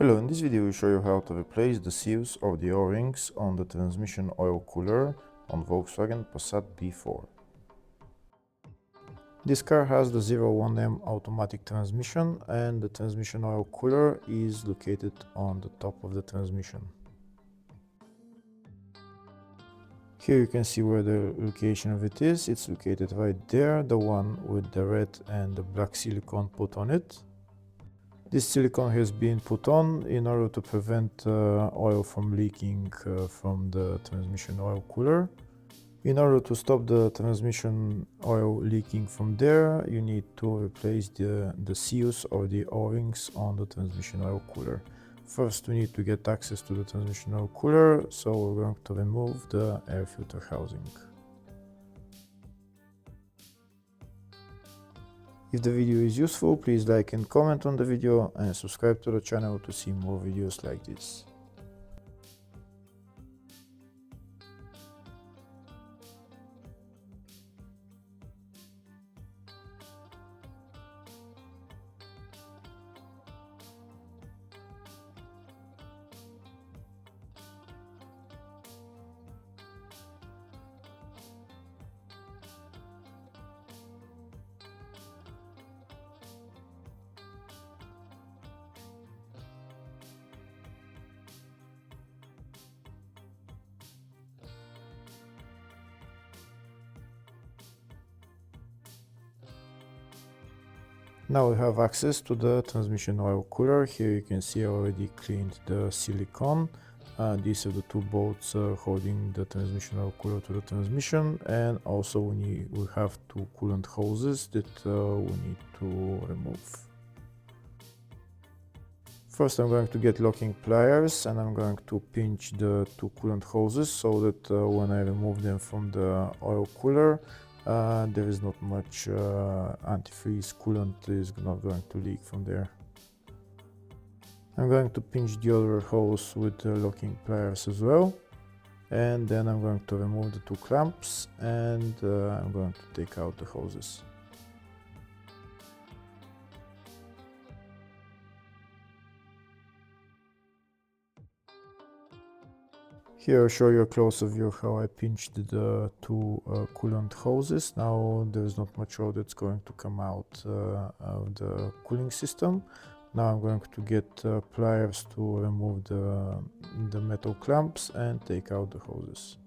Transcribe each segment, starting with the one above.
Hello, in this video we show you how to replace the seals of the O-rings on the transmission oil cooler on Volkswagen Passat B4. This car has the 01M automatic transmission and the transmission oil cooler is located on the top of the transmission. Here you can see where the location of it is. It's located right there, the one with the red and the black silicone put on it. This silicone has been put on in order to prevent oil from leaking from the transmission oil cooler. In order to stop the transmission oil leaking from there, you need to replace the seals or the O-rings on the transmission oil cooler. First, we need to get access to the transmission oil cooler, so we're going to remove the air filter housing. If the video is useful, please like and comment on the video and subscribe to the channel to see more videos like this. Now we have access to the transmission oil cooler. Here you can see I already cleaned the silicone. These are the two bolts holding the transmission oil cooler to the transmission, and also we have two coolant hoses that we need to remove. First I'm going to get locking pliers and I'm going to pinch the two coolant hoses so that when I remove them from the oil cooler, there is not much antifreeze coolant is not going to leak from there. I'm going to pinch the other hose with the locking pliers as well, and then I'm going to remove the two clamps and I'm going to take out the hoses. Here I'll show you a closer view of how I pinched the two coolant hoses. Now there is not much oil that's going to come out of the cooling system. Now I'm going to get pliers to remove the metal clamps and take out the hoses.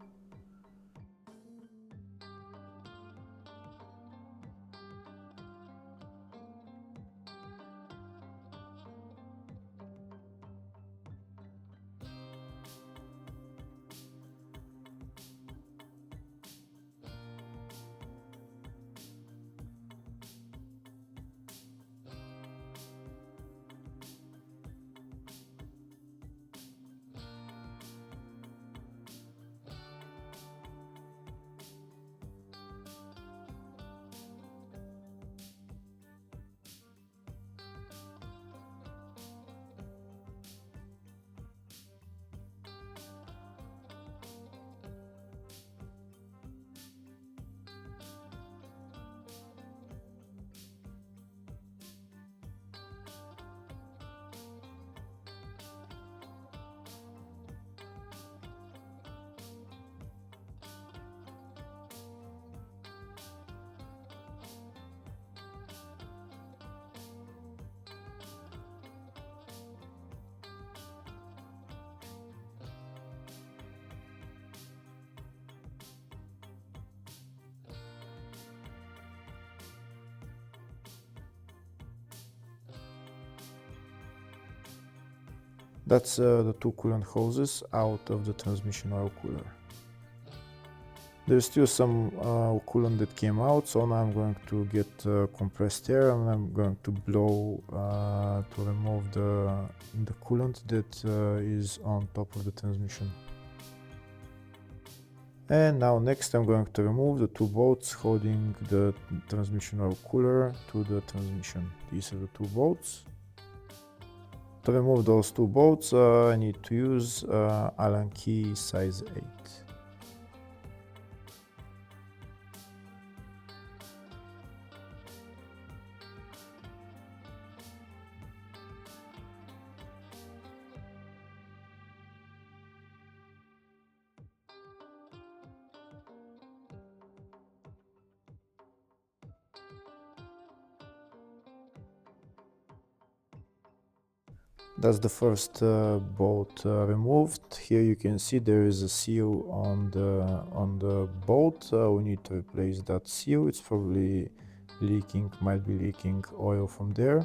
That's the two coolant hoses out of the transmission oil cooler. There's still some coolant that came out, so now I'm going to get compressed air and I'm going to blow to remove the coolant that is on top of the transmission. And now next I'm going to remove the two bolts holding the transmission oil cooler to the transmission. These are the two bolts. To remove those two bolts, I need to use Allen key size 8. That's the first bolt removed. Here you can see there is a seal on the bolt. We need to replace that seal. It's probably leaking, might be leaking oil from there.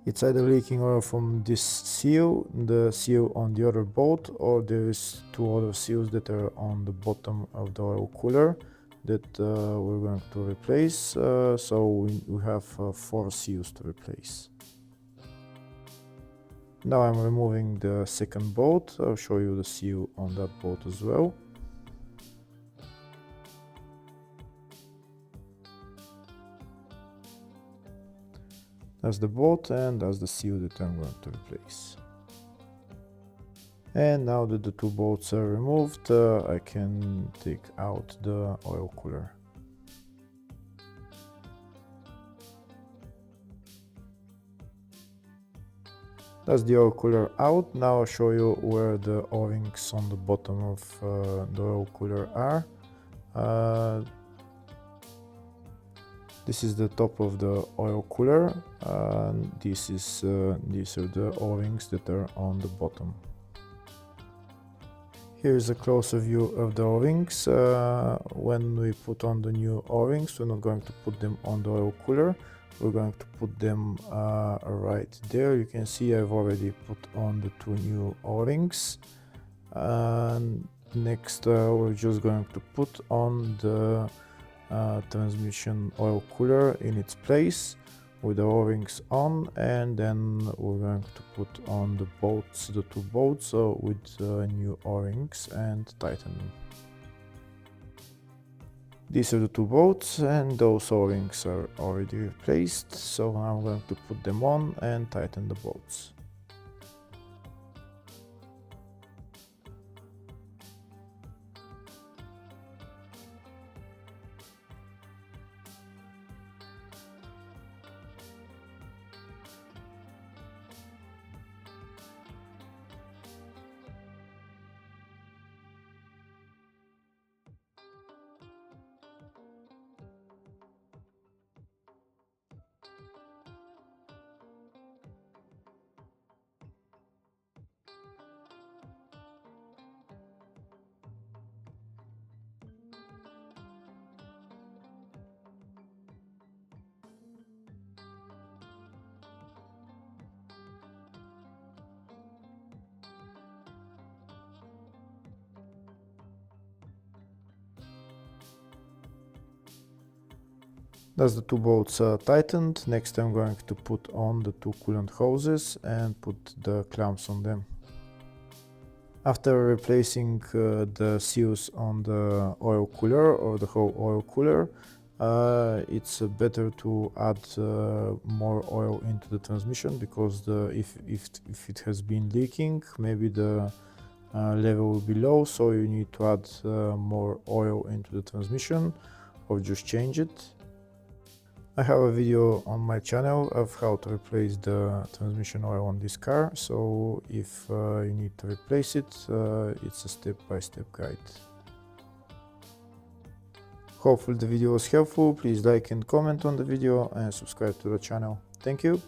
It's either leaking oil from this seal, the seal on the other bolt, or there is two other seals that are on the bottom of the oil cooler that we're going to replace. So we have 4 seals to replace. Now I'm removing the second bolt. I'll show you the seal on that bolt as well. That's the bolt and that's the seal that I'm going to replace. And now that the 2 bolts are removed, I can take out the oil cooler. That's the oil cooler out. Now I'll show you where the O-rings on the bottom of the oil cooler are. This is the top of the oil cooler, and these are the O-rings that are on the bottom. Here's a closer view of the O-rings. When we put on the new O-rings, we're not going to put them on the oil cooler. We're going to put them right there. You can see I've already put on the 2 new O-rings. And next we're just going to put on the transmission oil cooler in its place with the O-rings on, and then we're going to put on the bolts, the 2 bolts with new O-rings, and tighten them. These are the 2 bolts and those O-rings are already replaced, so I'm going to put them on and tighten the bolts. That's the 2 bolts tightened. Next I'm going to put on the 2 coolant hoses and put the clamps on them. After replacing the seals on the oil cooler or the whole oil cooler, it's better to add more oil into the transmission, because if it has been leaking, maybe the level will be low, so you need to add more oil into the transmission or just change it. I have a video on my channel of how to replace the transmission oil on this car, so if you need to replace it, it's a step-by-step guide. Hopefully the video was helpful. Please like and comment on the video and subscribe to the channel. Thank you.